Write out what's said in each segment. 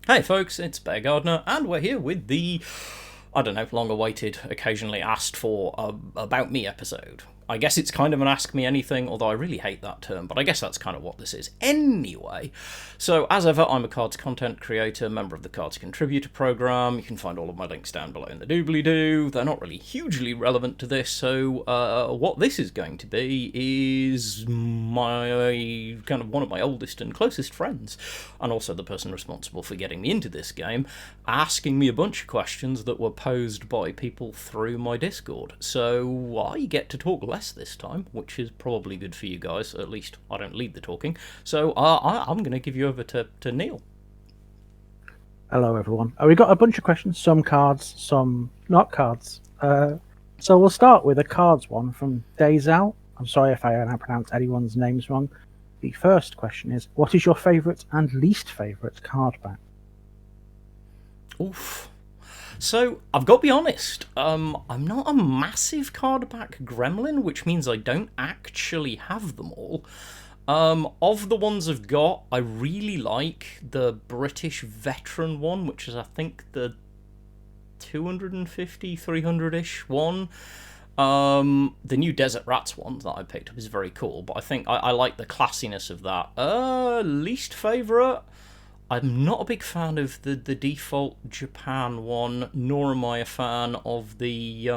Hey folks, it's Bear Gardner, and we're here with the, I don't know, long awaited, occasionally asked for About Me episode. I guess it's kind of an Ask Me Anything, although I really hate that term, but I guess that's kind of what this is. Anyway, so as ever, I'm a Cards Content Creator, member of the Cards Contributor Program. You can find all of my links down below in the doobly-doo. They're not really hugely relevant to this, so what this is going to be is my kind of one of my oldest and closest friends, and also the person responsible for getting me into this game, asking me a bunch of questions that were posed by people through my Discord. So I get to talk less this time, which is probably good for you guys. At least I don't lead the talking. So I'm going to give you over to Neil. Hello, everyone. We got a bunch of questions, some cards, some not cards. So we'll start with a cards one from Days Out. I'm sorry if I pronounce anyone's names wrong. The first question is, what is your favourite and least favourite card back? Oof. So, I've got to be honest, I'm not a massive card back gremlin, which means I don't actually have them all. Of the ones I've got, I really like the British veteran one, which is, I think, the 250, 300-ish one. The new Desert Rats one that I picked up is very cool, but I think I like the classiness of that. Least favourite? I'm not a big fan of the default Japan one, nor am I a fan of the,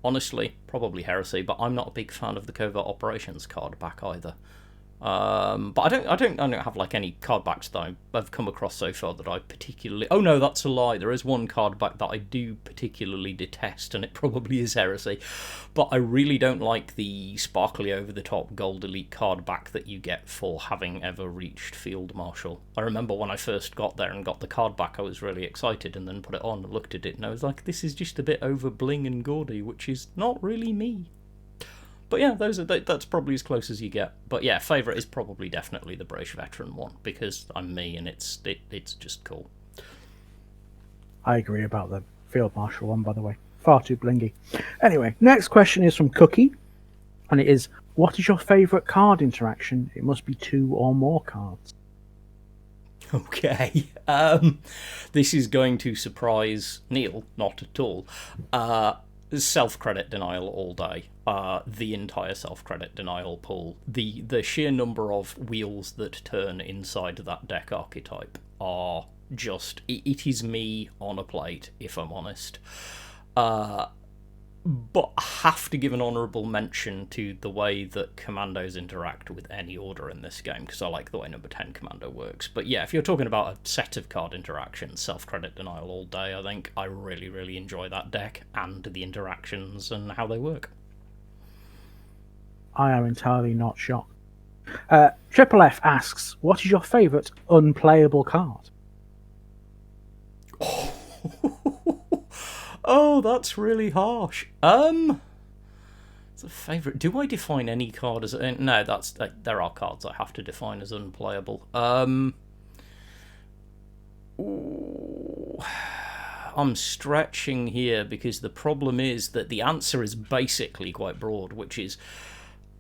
honestly, probably heresy, but I'm not a big fan of the Covert Operations card back either. But I don't have like any card backs that I've come across so far that I particularly. Oh no, that's a lie. There is one card back that I do particularly detest, and it probably is heresy. But I really don't like the sparkly over-the-top gold elite card back that you get for having ever reached Field Marshal. I remember when I first got there and got the card back, I was really excited, and then put it on and looked at it, and I was like, this is just a bit over bling and gaudy, which is not really me. But yeah, that's probably as close as you get. But yeah, favourite is probably definitely the British veteran one, because I'm me and it's just cool. I agree about the Field Marshal one, by the way. Far too blingy. Anyway, next question is from Cookie, and it is, what is your favourite card interaction? It must be 2 or more cards. Okay. This is going to surprise Neil, not at all. Self-credit denial all day. The entire self-credit denial pool. The sheer number of wheels that turn inside that deck archetype are just... It is me on a plate, if I'm honest. But I have to give an honourable mention to the way that commandos interact with any order in this game, because I like the way number 10 commando works. But yeah, if you're talking about a set of card interactions, self-credit denial all day, I think I really, really enjoy that deck and the interactions and how they work. I am entirely not shocked. Triple F asks, what is your favourite unplayable card? Oh, that's really harsh. It's a favourite. Do I define any card as... No, that's... there are cards I have to define as unplayable. Ooh, I'm stretching here because the problem is that the answer is basically quite broad, which is...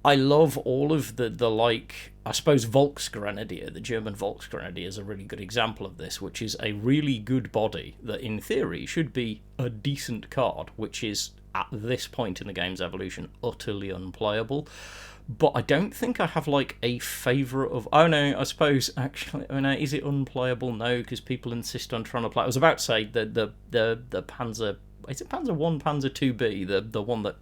I love all of the like, I suppose Volksgrenadier, the German Volksgrenadier is a really good example of this, which is a really good body that in theory should be a decent card, which is at this point in the game's evolution utterly unplayable. But I don't think I have like a favourite of... Oh no, I suppose actually, I mean, is it unplayable? No, because people insist on trying to play. I was about to say the Panzer... Is it Panzer 1, Panzer 2B, the one that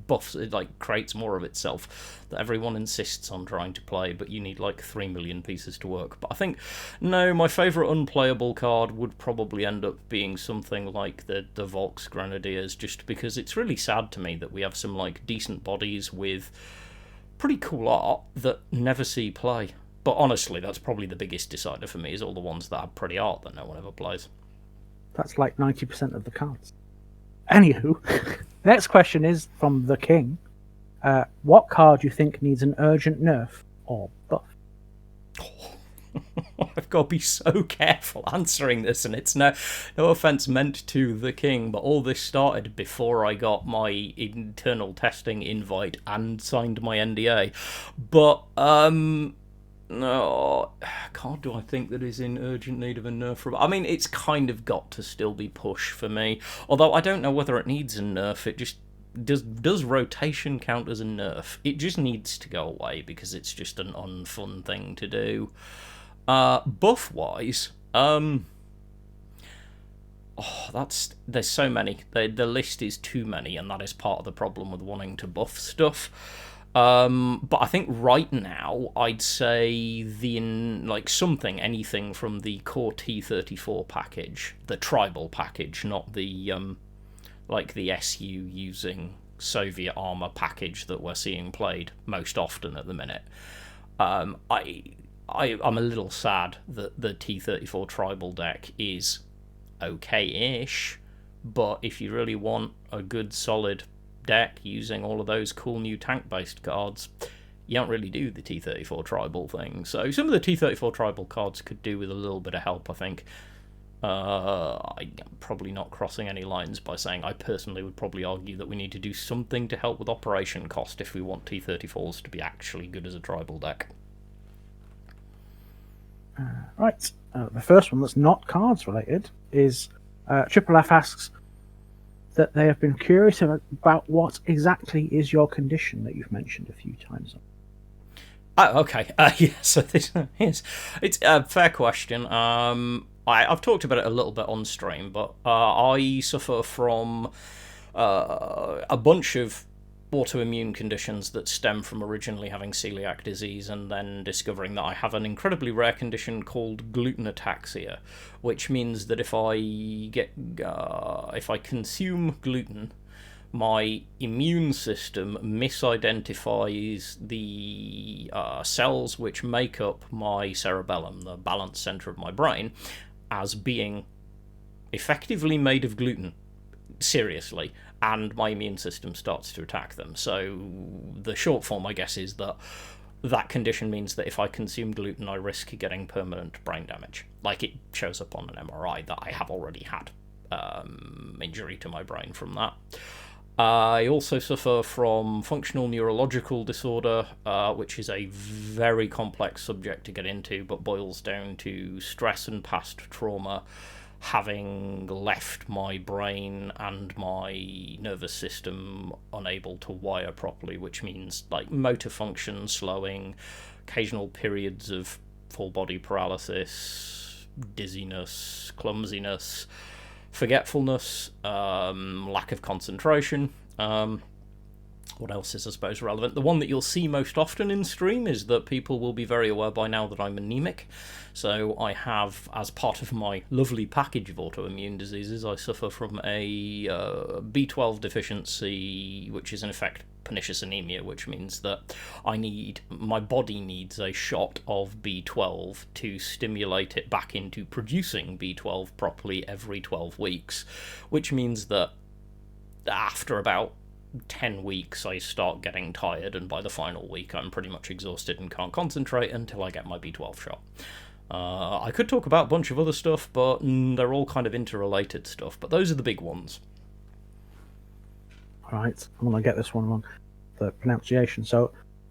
buffs, it like creates more of itself, that everyone insists on trying to play, but you need like 3 million pieces to work. But I think, no, my favourite unplayable card would probably end up being something like the Volksgrenadiers, just because it's really sad to me that we have some like decent bodies with pretty cool art that never see play. But honestly, that's probably the biggest decider for me, is all the ones that have pretty art that no one ever plays. That's like 90% of the cards. Anywho, next question is from the King. What card do you think needs an urgent nerf or buff? I've got to be so careful answering this, and it's no offense meant to the King, but all this started before I got my internal testing invite and signed my NDA. But No, God, do I think that is in urgent need of a nerf? I mean, it's kind of got to still be push for me. Although I don't know whether it needs a nerf. It just does rotation count as a nerf? It just needs to go away because it's just an unfun thing to do. Buff wise, there's so many. The list is too many, and that is part of the problem with wanting to buff stuff. But I think right now I'd say anything from the core T-34 package, the tribal package, not the the SU using Soviet armor package that we're seeing played most often at the minute. I'm a little sad that the T-34 tribal deck is okay-ish, but if you really want a good solid deck using all of those cool new tank-based cards, you don't really do the T-34 tribal thing. So some of the T-34 tribal cards could do with a little bit of help, I think. I'm probably not crossing any lines by saying I personally would probably argue that we need to do something to help with operation cost if we want T-34s to be actually good as a tribal deck. Right. The first one that's not cards related is Triple F asks that they have been curious about what exactly is your condition that you've mentioned a few times. Okay. Yeah, so this is it's a fair question. I've talked about it a little bit on stream, but I suffer from a bunch of autoimmune conditions that stem from originally having celiac disease and then discovering that I have an incredibly rare condition called gluten ataxia, which means that if I consume gluten, my immune system misidentifies the cells which make up my cerebellum, the balance center of my brain, as being effectively made of gluten. Seriously. And my immune system starts to attack them. So the short form, I guess, is that condition means that if I consume gluten, I risk getting permanent brain damage. Like, it shows up on an MRI that I have already had injury to my brain from that. I also suffer from functional neurological disorder, which is a very complex subject to get into, but boils down to stress and past trauma having left my brain and my nervous system unable to wire properly, which means like motor function slowing, occasional periods of full body paralysis, dizziness, clumsiness, forgetfulness, lack of concentration. What else is, I suppose, relevant? The one that you'll see most often in stream is that people will be very aware by now that I'm anemic. So I have, as part of my lovely package of autoimmune diseases, I suffer from a B12 deficiency, which is in effect pernicious anemia, which means that my body needs a shot of B12 to stimulate it back into producing B12 properly every 12 weeks, which means that after about 10 weeks I start getting tired, and by the final week I'm pretty much exhausted and can't concentrate until I get my B12 shot. I could talk about a bunch of other stuff, but they're all kind of interrelated stuff, but those are the big ones. Alright, I'm going to get this one wrong, the pronunciation. So,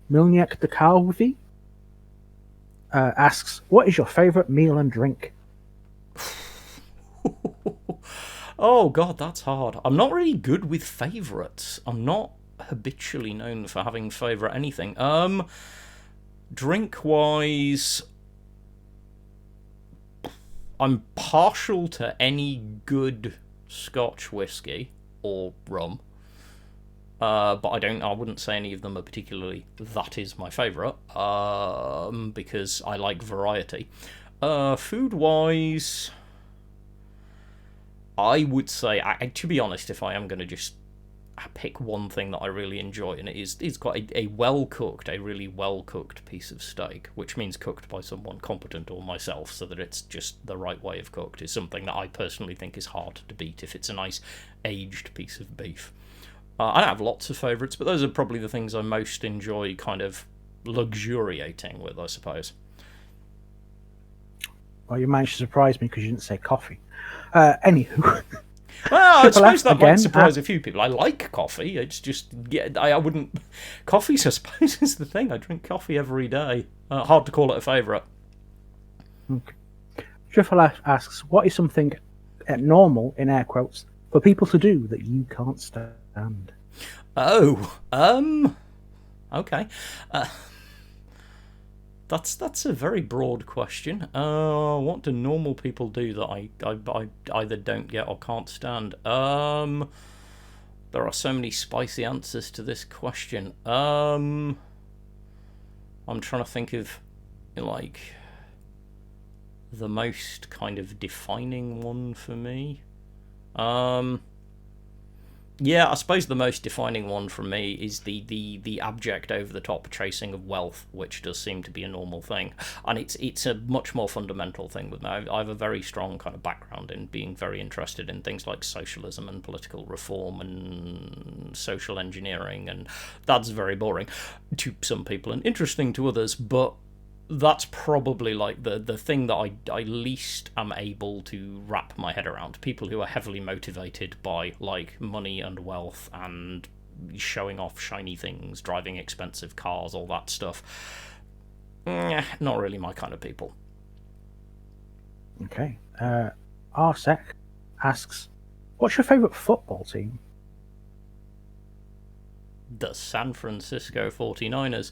Milniak Dekalvi asks, what is your favourite meal and drink? Oh god, that's hard. I'm not really good with favourites. I'm not habitually known for having favourite anything. Drink-wise, I'm partial to any good Scotch whiskey or rum. But I wouldn't say any of them are particularly that is my favourite, because I like variety. Food-wise, I would say, to be honest, if I am going to just pick one thing that I really enjoy, and it's quite a really well-cooked piece of steak, which means cooked by someone competent or myself, so that it's just the right way of cooked, is something that I personally think is hard to beat if it's a nice aged piece of beef. I don't have lots of favourites, but those are probably the things I most enjoy kind of luxuriating with, I suppose. Well, you managed to surprise me because you didn't say coffee. Anywho. Well, I suppose that might surprise a few people. I like coffee. It's just, I wouldn't... Coffee, I suppose, is the thing. I drink coffee every day. Hard to call it a favourite. Okay. Triple F asks, what is something normal, in air quotes, for people to do that you can't stand? Oh, okay. That's a very broad question. What do normal people do that I either don't get or can't stand? There are so many spicy answers to this question. I'm trying to think of like the most kind of defining one for me. Yeah, I suppose the most defining one for me is the abject over the top chasing of wealth, which does seem to be a normal thing, and it's a much more fundamental thing with me. I have a very strong kind of background in being very interested in things like socialism and political reform and social engineering, and that's very boring to some people and interesting to others, but that's probably like the thing that I least am able to wrap my head around. People who are heavily motivated by like money and wealth and showing off shiny things, driving expensive cars, all that stuff. Not really my kind of people. Okay. Arsec asks, what's your favourite football team? The San Francisco 49ers.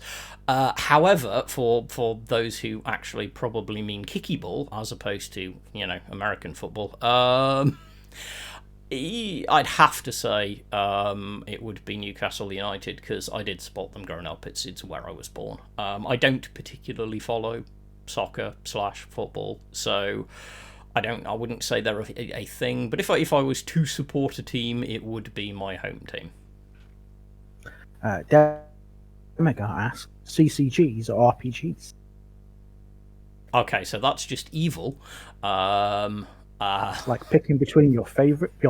However, for those who actually probably mean kicky ball as opposed to, American football, I'd have to say it would be Newcastle United because I did support them growing up. It's where I was born. I don't particularly follow soccer/football, so I wouldn't say they're a thing. But if I was to support a team, it would be my home team. Omega asks, CCGs or RPGs? Okay, so that's just evil. It's like picking between your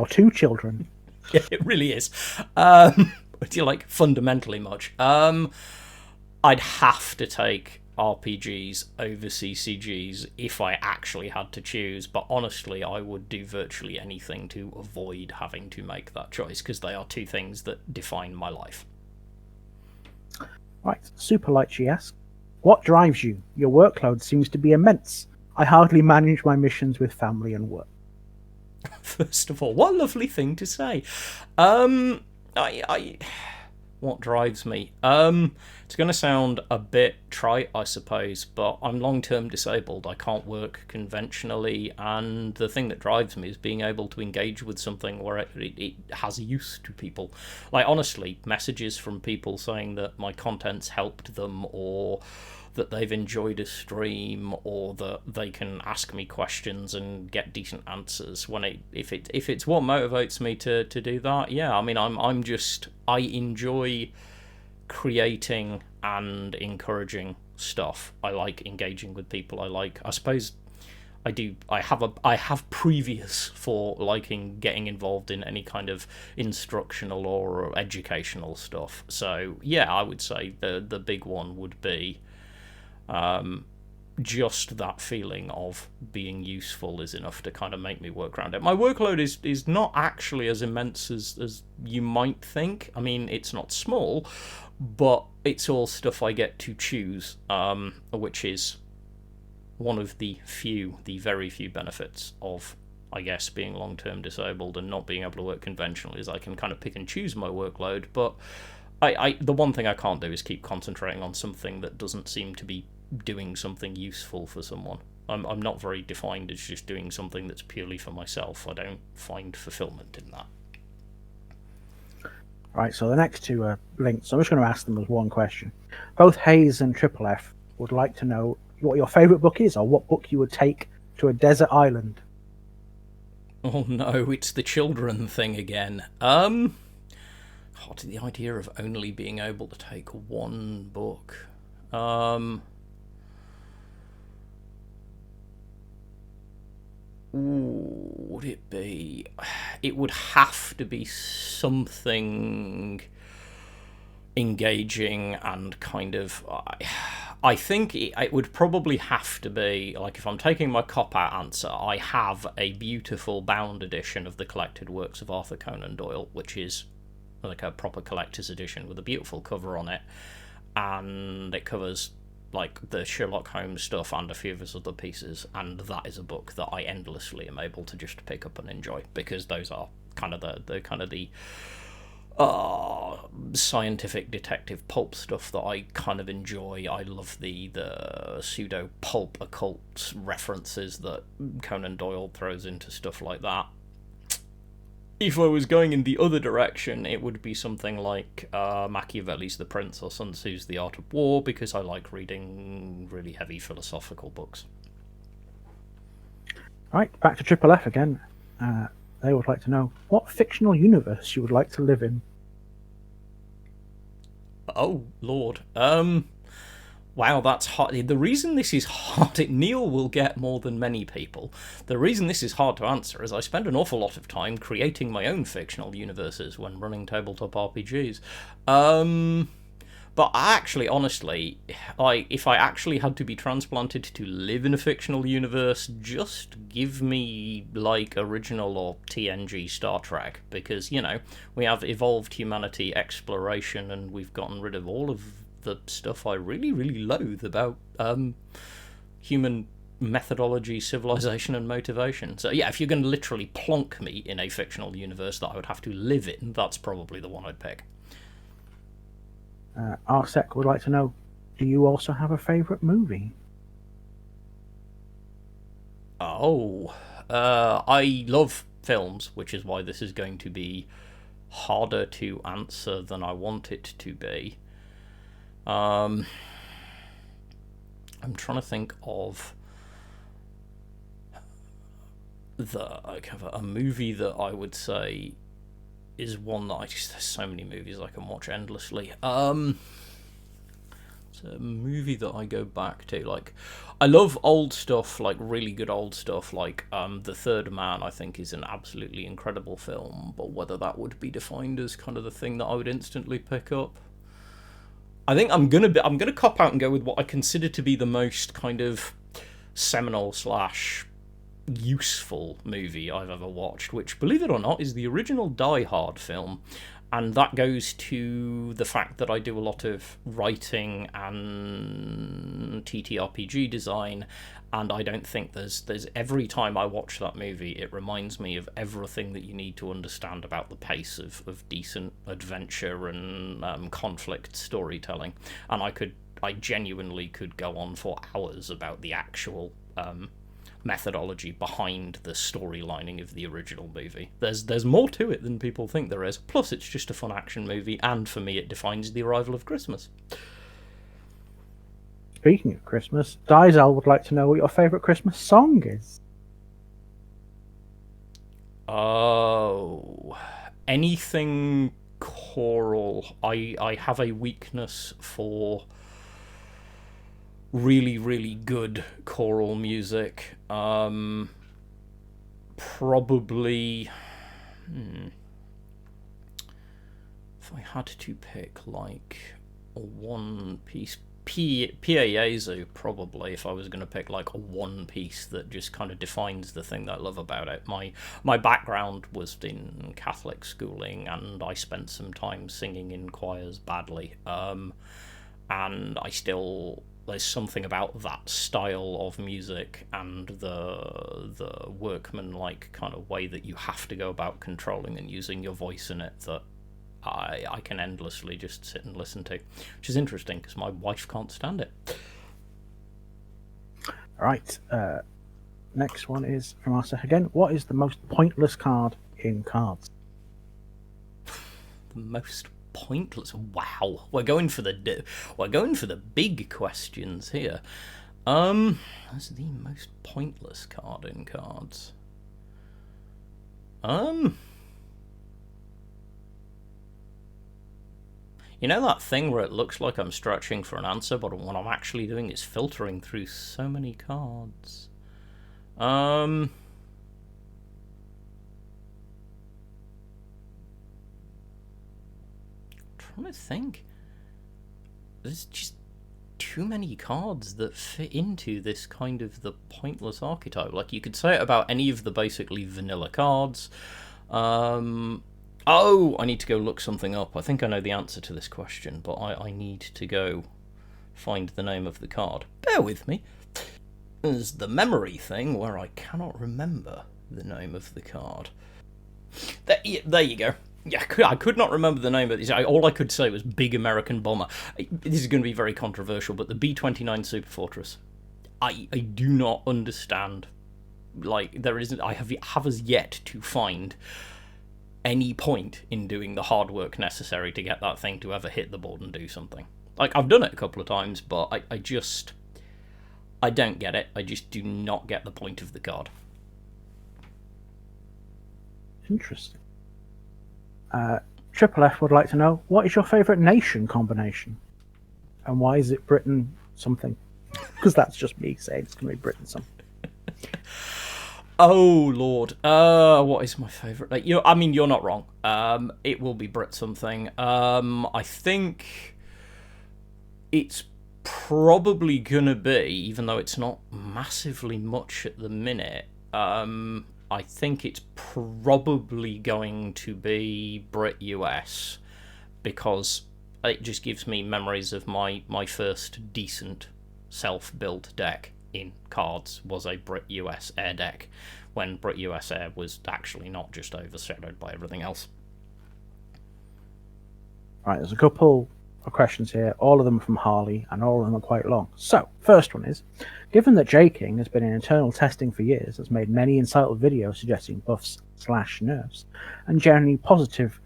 two children. Yeah, it really is. Do you like fundamentally much? I'd have to take RPGs over CCGs if I actually had to choose, but honestly, I would do virtually anything to avoid having to make that choice because they are two things that define my life. Right, Super Lychee asks, what drives you? Your workload seems to be immense. I hardly manage my missions with family and work. First of all, what a lovely thing to say. What drives me? It's going to sound a bit trite, I suppose, but I'm long-term disabled. I can't work conventionally, and the thing that drives me is being able to engage with something where it has use to people. Like, honestly, messages from people saying that my content's helped them, or that they've enjoyed a stream, or that they can ask me questions and get decent answers. If it's what motivates me to do that, yeah. I mean, I enjoy creating and encouraging stuff. I like engaging with people. I suppose I have previous for liking getting involved in any kind of instructional or educational stuff. So yeah, I would say the big one would be just that feeling of being useful is enough to kind of make me work around it. My workload is not actually as immense as you might think. I mean, it's not small, but it's all stuff I get to choose, which is one of the very few benefits of, I guess, being long-term disabled and not being able to work conventionally, is I can kind of pick and choose my workload, but the one thing I can't do is keep concentrating on something that doesn't seem to be doing something useful for someone. I'm not very defined as just doing something that's purely for myself. I don't find fulfillment in that. Right, so the next two are linked, so I'm just going to ask them as one question. Both Hayes and Triple F would like to know what your favourite book is, or what book you would take to a desert island. Oh no, it's the children thing again. The idea of only being able to take one book. Would it be? It would have to be something engaging and kind of. I think it would probably have to be, like, if I'm taking my cop-out answer, I have a beautiful bound edition of the collected works of Arthur Conan Doyle, which is like a proper collector's edition with a beautiful cover on it, and it covers like the Sherlock Holmes stuff and a few of his other pieces, and that is a book that I endlessly am able to just pick up and enjoy, because those are kind of the scientific detective pulp stuff that I kind of enjoy. I love the pseudo pulp occult references that Conan Doyle throws into stuff like that. If I was going in the other direction, it would be something like Machiavelli's The Prince or Sun Tzu's The Art of War, because I like reading really heavy philosophical books. Right, back to Triple F again. They would like to know what fictional universe you would like to live in. Oh, Lord. Wow, that's hard. The reason this is hard, Neil will get more than many people. The reason this is hard to answer is I spend an awful lot of time creating my own fictional universes when running tabletop RPGs. But actually, honestly, if I actually had to be transplanted to live in a fictional universe, just give me, like, original or TNG Star Trek, because, you know, we have evolved humanity, exploration, and we've gotten rid of all of the stuff I really, really loathe about human methodology, civilization, and motivation. So yeah, if you're going to literally plonk me in a fictional universe that I would have to live in, that's probably the one I'd pick. Arsec would like to know, do you also have a favourite movie? I love films, which is why this is going to be harder to answer than I want it to be. I'm trying to think of a movie that I would say is one that there's so many movies I can watch endlessly. It's a movie that I go back to. Like, I love old stuff, like really good old stuff, like The Third Man, I think is an absolutely incredible film, but whether that would be defined as kind of the thing that I would instantly pick up, I think I'm gonna cop out and go with what I consider to be the most kind of seminal / useful movie I've ever watched, which, believe it or not, is the original Die Hard film. And that goes to the fact that I do a lot of writing and TTRPG design, and I don't think there's every time I watch that movie, it reminds me of everything that you need to understand about the pace of decent adventure and conflict storytelling. And I genuinely could go on for hours about the actual methodology behind the storylining of the original movie. There's more to it than people think there is. Plus, it's just a fun action movie, and for me, it defines the arrival of Christmas. Speaking of Christmas, Dizal would like to know what your favourite Christmas song is. Oh, anything choral. I have a weakness for really, really good choral music. Probably, if I had to pick like a one piece, Piezu probably, if I was going to pick like a one piece that just kind of defines the thing that I love about it. My background was in Catholic schooling, and I spent some time singing in choirs badly, and there's something about that style of music and the workman-like kind of way that you have to go about controlling and using your voice in it that I can endlessly just sit and listen to, which is interesting because my wife can't stand it. Right. Next one is from Arsa again. What is the most pointless card in Cards? The most pointless. Wow, we're going for the big questions here. That's the most pointless card in Cards. You know that thing where it looks like I'm stretching for an answer, but what I'm actually doing is filtering through so many cards. Trying to think. There's just too many cards that fit into this kind of the pointless archetype. Like, you could say it about any of the basically vanilla cards. Oh, I need to go look something up. I think I know the answer to this question, but I need to go find the name of the card. Bear with me. There's the memory thing where I cannot remember the name of the card. There you go. Yeah, I could not remember the name of this. All I could say was Big American Bomber. This is going to be very controversial, but the B-29 Super Fortress. I do not understand. Like, there isn't. I have as yet to find any point in doing the hard work necessary to get that thing to ever hit the board and do something. Like, I've done it a couple of times, but I don't get it. I just do not get the point of the card. Interesting. Triple F would like to know, what is your favourite nation combination? And why is it Britain something? Because that's just me saying it's going to be Britain something. Oh, Lord. What is my favourite? You're not wrong. It will be Brit something. I think it's probably gonna be, even though it's not massively much at the minute, I think it's probably going to be Brit-US, because it just gives me memories of my first decent self-built deck in Cards was a Brit-US Air deck, when Brit-US Air was actually not just overshadowed by everything else. Right, there's a couple of questions here, all of them from Harley, and all of them are quite long. So, first one is, given that J King has been in internal testing for years, has made many insightful videos suggesting buffs/nerfs, and generally positive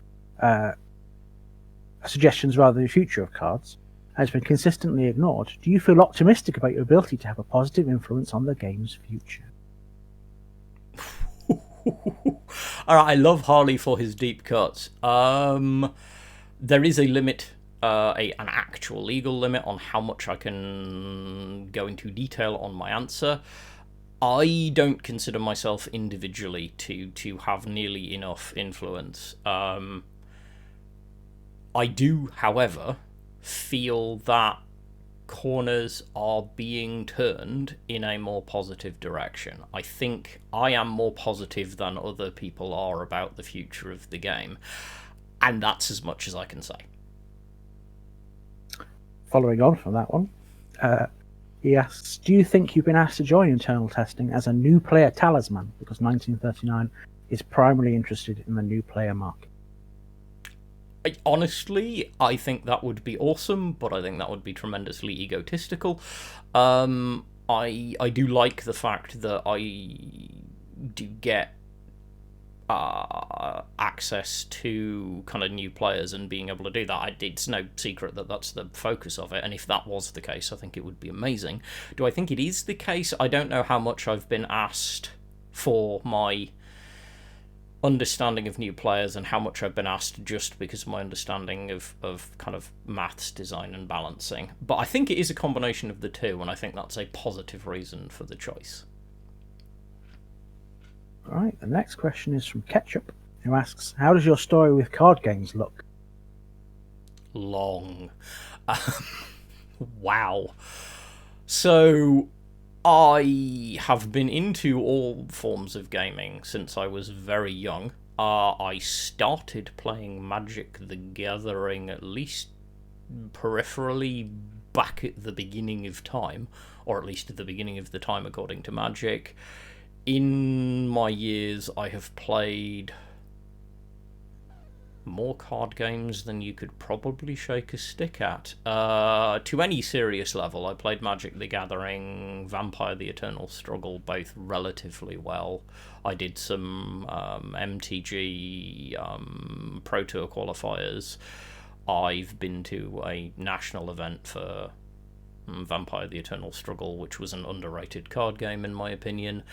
suggestions rather than the future of cards, has been consistently ignored, do you feel optimistic about your ability to have a positive influence on the game's future? Alright, I love Harley for his deep cuts. There is a limit, an actual legal limit on how much I can go into detail on my answer. I don't consider myself individually to have nearly enough influence. I do, however, feel that corners are being turned in a more positive direction. I think I am more positive than other people are about the future of the game, and that's as much as I can say. Following on from that one, he asks, do you think you've been asked to join internal testing as a new player talisman, because 1939 is primarily interested in the new player market? Honestly, I think that would be awesome, but I think that would be tremendously egotistical. I do like the fact that I do get access to kind of new players and being able to do that. It's no secret that that's the focus of it, and if that was the case, I think it would be amazing. Do I think it is the case? I don't know how much I've been asked for my understanding of new players and how much I've been asked just because of my understanding of kind of maths, design and balancing. But I think it is a combination of the two, and I think that's a positive reason for the choice. Alright, the next question is from Ketchup, who asks, how does your story with card games look? Long. Wow. So I have been into all forms of gaming since I was very young. I started playing Magic the Gathering, at least peripherally, back at the beginning of time, or at least at the beginning of the time according to Magic. In my years, I have played more card games than you could probably shake a stick at. To any serious level, I played Magic the Gathering, Vampire the Eternal Struggle, both relatively well. I did some MTG Pro Tour qualifiers. I've been to a national event for Vampire the Eternal Struggle, which was an underrated card game in my opinion.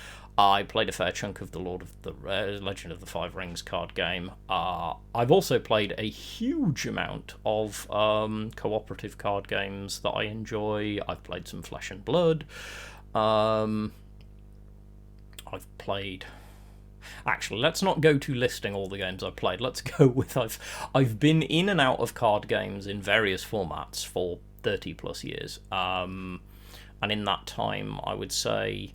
I played a fair chunk of the Legend of the Five Rings card game. I've also played a huge amount of cooperative card games that I enjoy. I've played some Flesh and Blood. I've played... Actually, let's not go to listing all the games I've played. Let's go with I've been in and out of card games in various formats for 30 plus years. And in that time, I would say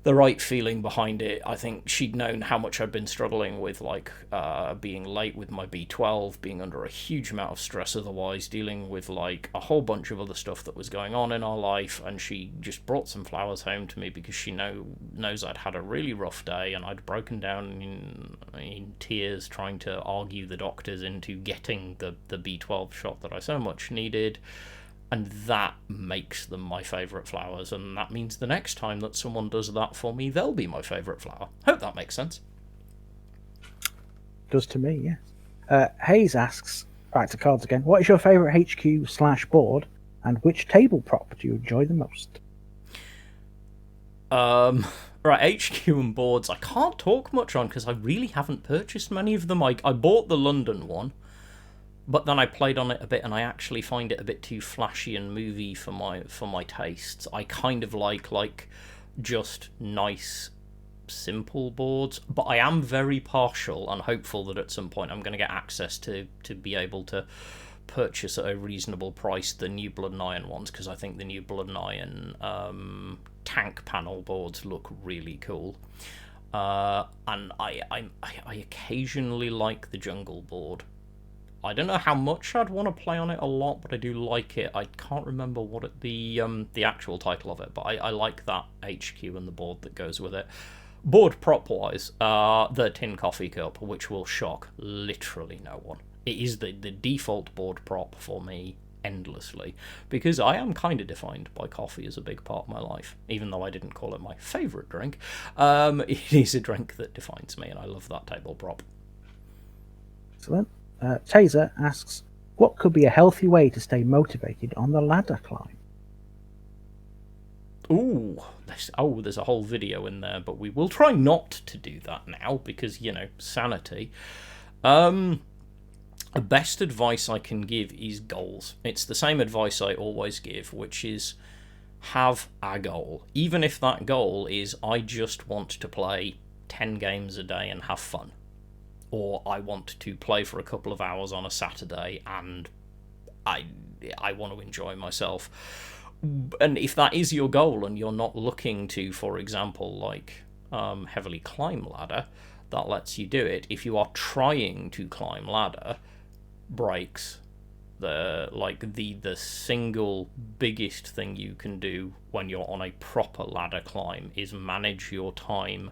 the right feeling behind it. I think she'd known how much I'd been struggling with, like, being late with my B12, being under a huge amount of stress otherwise, dealing with, like, a whole bunch of other stuff that was going on in our life, and she just brought some flowers home to me because she knows I'd had a really rough day, and I'd broken down in tears trying to argue the doctors into getting the B12 shot that I so much needed. And that makes them my favourite flowers, and that means the next time that someone does that for me, they'll be my favourite flower. Hope that makes sense. Does to me, yes. Hayes asks, back to cards again, what is your favourite HQ/board, and which table prop do you enjoy the most? Right, HQ and boards, I can't talk much on because I really haven't purchased many of them. I bought the London one, but then I played on it a bit, and I actually find it a bit too flashy and movie for my tastes. I kind of like just nice, simple boards, but I am very partial and hopeful that at some point I'm going to get access to be able to purchase at a reasonable price the new Blood and Iron ones, because I think the new Blood and Iron tank panel boards look really cool. And I occasionally like the jungle board. I don't know how much I'd want to play on it a lot, but I do like it. I can't remember what the actual title of it, but I like that HQ and the board that goes with it. Board prop-wise, the tin coffee cup, which will shock literally no one. It is the default board prop for me endlessly, because I am kind of defined by coffee as a big part of my life, even though I didn't call it my favourite drink. It is a drink that defines me, and I love that table prop. Excellent. Taser asks, what could be a healthy way to stay motivated on the ladder climb? There's a whole video in there, but we will try not to do that now because, sanity. The best advice I can give is goals. It's the same advice I always give, which is have a goal. Even if that goal is I just want to play 10 games a day and have fun. Or I want to play for a couple of hours on a Saturday and I want to enjoy myself. And if that is your goal and you're not looking to, for example, heavily climb ladder, that lets you do it. If you are trying to climb ladder, breaks, the single biggest thing you can do when you're on a proper ladder climb is manage your time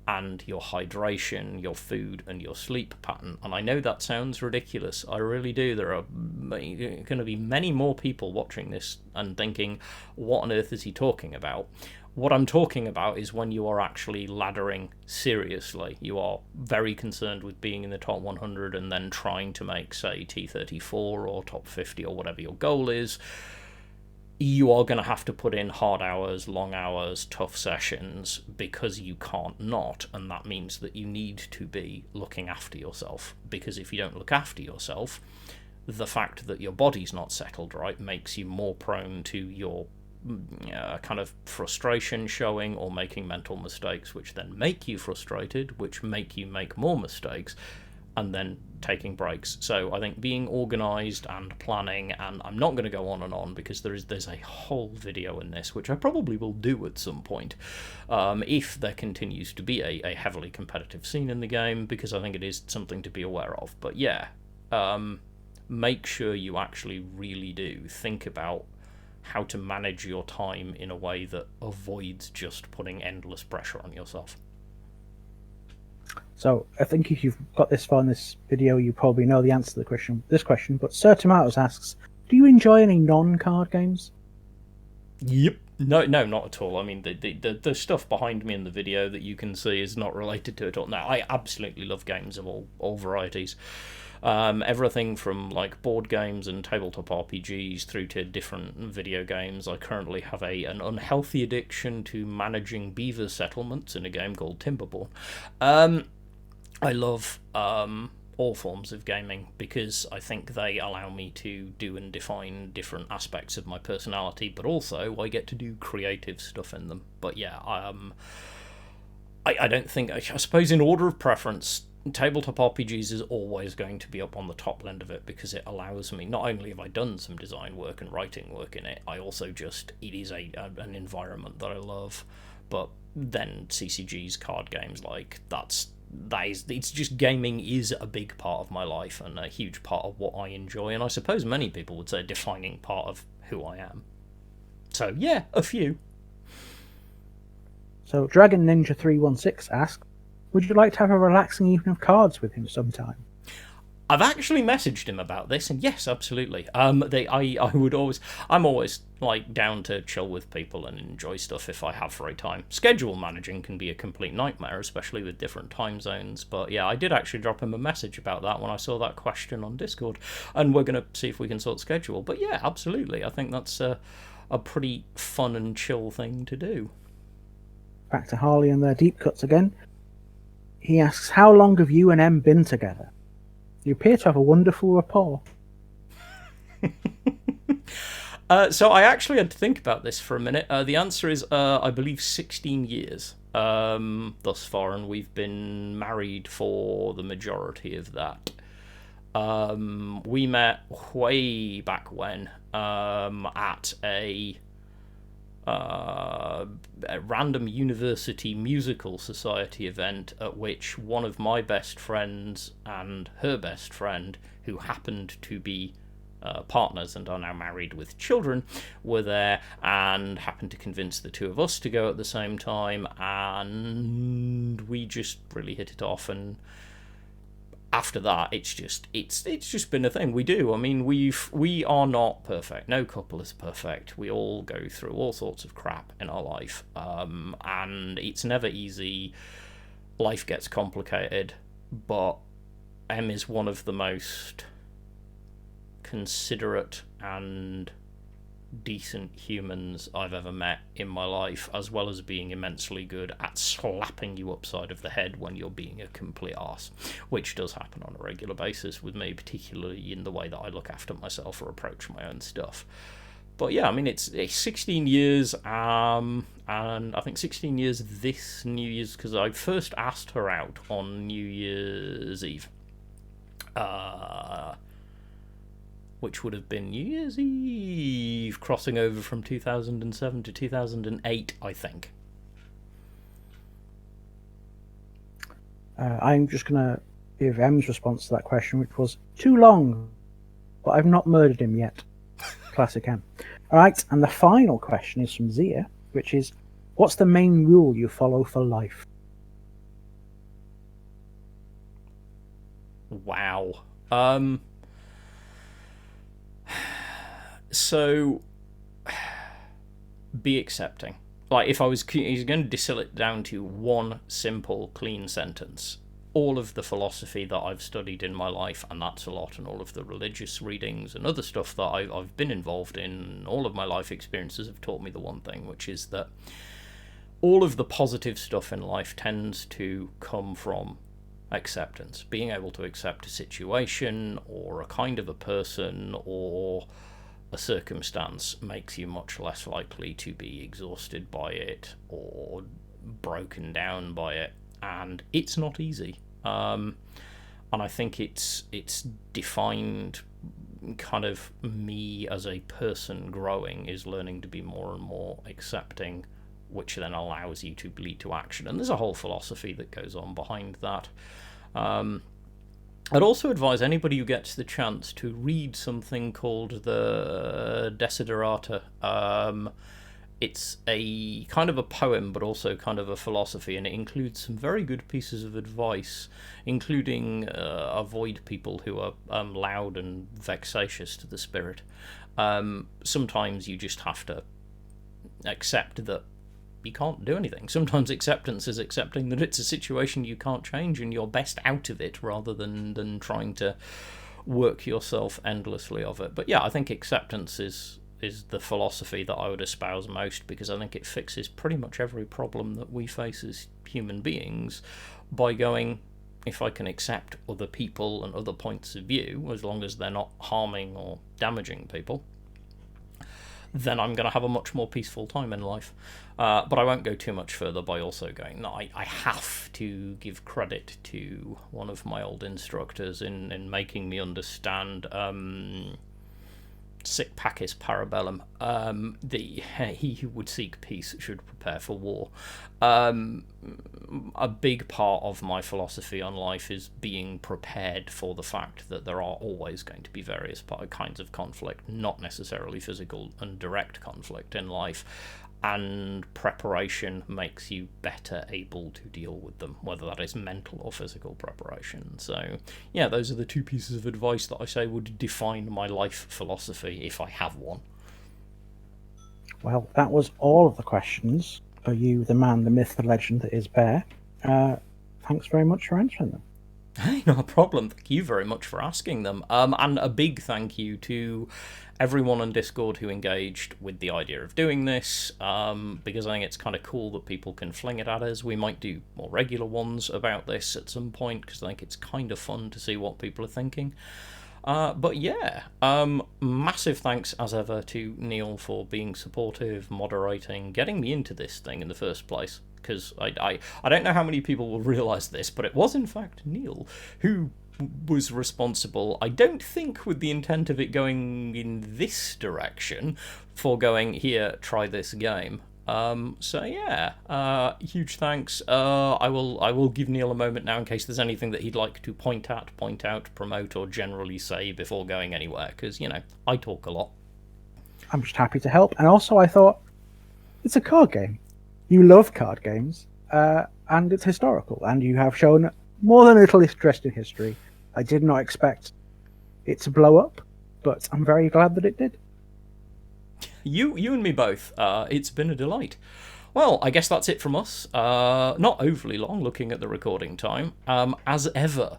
and your hydration, your food, and your sleep pattern. And I know that sounds ridiculous. I really do. There are going to be many more people watching this and thinking, what on earth is he talking about? What I'm talking about is when you are actually laddering seriously. You are very concerned with being in the top 100 and then trying to make, say, T34 or top 50 or whatever your goal is. You are going to have to put in hard hours, long hours, tough sessions, because you can't not, and that means that you need to be looking after yourself, because if you don't look after yourself, the fact that your body's not settled right makes you more prone to your kind of frustration showing or making mental mistakes, which then make you frustrated, which make you make more mistakes, and then taking breaks. So I think being organised and planning, and I'm not going to go on and on because there's a whole video in this, which I probably will do at some point, if there continues to be a heavily competitive scene in the game, because I think it is something to be aware of. But yeah, make sure you actually really do think about how to manage your time in a way that avoids just putting endless pressure on yourself. So I think if you've got this far in this video, you probably know the answer to this question. But Sir Tomatoes asks, do you enjoy any non-card games? Yep. No, not at all. I mean, the stuff behind me in the video that you can see is not related to it at all. No, I absolutely love games of all varieties. Everything from board games and tabletop RPGs through to different video games. I currently have an unhealthy addiction to managing beaver settlements in a game called Timberborn. I love all forms of gaming because I think they allow me to do and define different aspects of my personality, but also I get to do creative stuff in them. But yeah, I don't think, I suppose in order of preference, tabletop RPGs is always going to be up on the top end of it because it allows me, not only have I done some design work and writing work in it, I also it is an environment that I love. But then CCGs, card games, like it's just gaming is a big part of my life and a huge part of what I enjoy, and I suppose many people would say a defining part of who I am. So yeah, a few. So Dragon Ninja 316 asks, would you like to have a relaxing evening of cards with him sometime? I've actually messaged him about this, and yes, absolutely. I'm always like down to chill with people and enjoy stuff if I have free time. Schedule managing can be a complete nightmare, especially with different time zones. But yeah, I did actually drop him a message about that when I saw that question on Discord, and we're gonna see if we can sort schedule. But yeah, absolutely. I think that's a pretty fun and chill thing to do. Back to Harley and their deep cuts again. He asks, how long have you and M been together? You appear to have a wonderful rapport. So I actually had to think about this for a minute. The answer is, I believe, 16 years thus far, and we've been married for the majority of that. We met way back when at a random university musical society event at which one of my best friends and her best friend, who happened to be partners and are now married with children, were there and happened to convince the two of us to go at the same time, and we just really hit it off. And after that, it's just been a thing we do. I mean, we are not perfect. No couple is perfect. We all go through all sorts of crap in our life, and it's never easy. Life gets complicated, but Em is one of the most considerate and decent humans I've ever met in my life, as well as being immensely good at slapping you upside of the head when you're being a complete arse, which does happen on a regular basis with me, particularly in the way that I look after myself or approach my own stuff. But yeah, I mean, it's 16 years, and I think 16 years this New Year's, because I first asked her out on New Year's Eve. Which would have been New Year's Eve, crossing over from 2007 to 2008, I think. I'm just going to give M's response to that question, which was, too long, but I've not murdered him yet. Classic M. All right, and the final question is from Zia, which is, what's the main rule you follow for life? Wow. So, be accepting. Like, if I was going to distill it down to one simple, clean sentence, all of the philosophy that I've studied in my life, and that's a lot, and all of the religious readings and other stuff that I've been involved in, all of my life experiences have taught me the one thing, which is that all of the positive stuff in life tends to come from acceptance. Being able to accept a situation, or a kind of a person, or a circumstance makes you much less likely to be exhausted by it or broken down by it, and it's not easy. And I think it's defined kind of me as a person growing, is learning to be more and more accepting, which then allows you to lead to action. And there's a whole philosophy that goes on behind that. I'd also advise anybody who gets the chance to read something called the Desiderata. It's a kind of a poem, but also kind of a philosophy, and it includes some very good pieces of advice, including avoid people who are loud and vexatious to the spirit. Sometimes you just have to accept that you can't do anything. Sometimes acceptance is accepting that it's a situation you can't change and you're best out of it, rather than trying to work yourself endlessly of it. But yeah, I think acceptance is the philosophy that I would espouse most, because I think it fixes pretty much every problem that we face as human beings by going, if I can accept other people and other points of view, as long as they're not harming or damaging people, then I'm going to have a much more peaceful time in life. But I won't go too much further by also going, no, I have to give credit to one of my old instructors in making me understand Sic Pacis Parabellum. He who would seek peace should prepare for war. A big part of my philosophy on life is being prepared for the fact that there are always going to be various kinds of conflict, not necessarily physical and direct conflict in life. And preparation makes you better able to deal with them, whether that is mental or physical preparation. So, yeah, those are the two pieces of advice that I say would define my life philosophy, if I have one. Well, that was all of the questions for you, the man, the myth, the legend that is Bear. Thanks very much for answering them. Hey, no problem. Thank you very much for asking them. And a big thank you to everyone on Discord who engaged with the idea of doing this, because I think it's kind of cool that people can fling it at us. We might do more regular ones about this at some point, because I think it's kind of fun to see what people are thinking. But yeah, massive thanks as ever to Neil for being supportive, moderating, getting me into this thing in the first place. Because I don't know how many people will realise this, but it was in fact Neil who was responsible, I don't think with the intent of it going in this direction, for going, here, try this game. So yeah, huge thanks. I will give Neil a moment now in case there's anything that he'd like to point out, promote, or generally say before going anywhere, because, you know, I talk a lot. I'm just happy to help. And also, I thought, it's a card game. You love card games, and it's historical, and you have shown more than a little interest in history. I did not expect it to blow up, but I'm very glad that it did. You and me both. It's been a delight. Well, I guess that's it from us. Not overly long, looking at the recording time. As ever,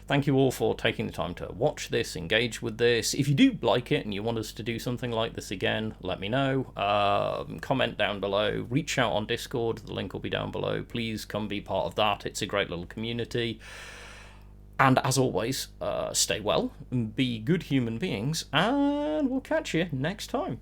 thank you all for taking the time to watch this, engage with this. If you do like it and you want us to do something like this again, let me know. Comment down below. Reach out on Discord. The link will be down below. Please come be part of that. It's a great little community. And as always, stay well, be good human beings, and we'll catch you next time.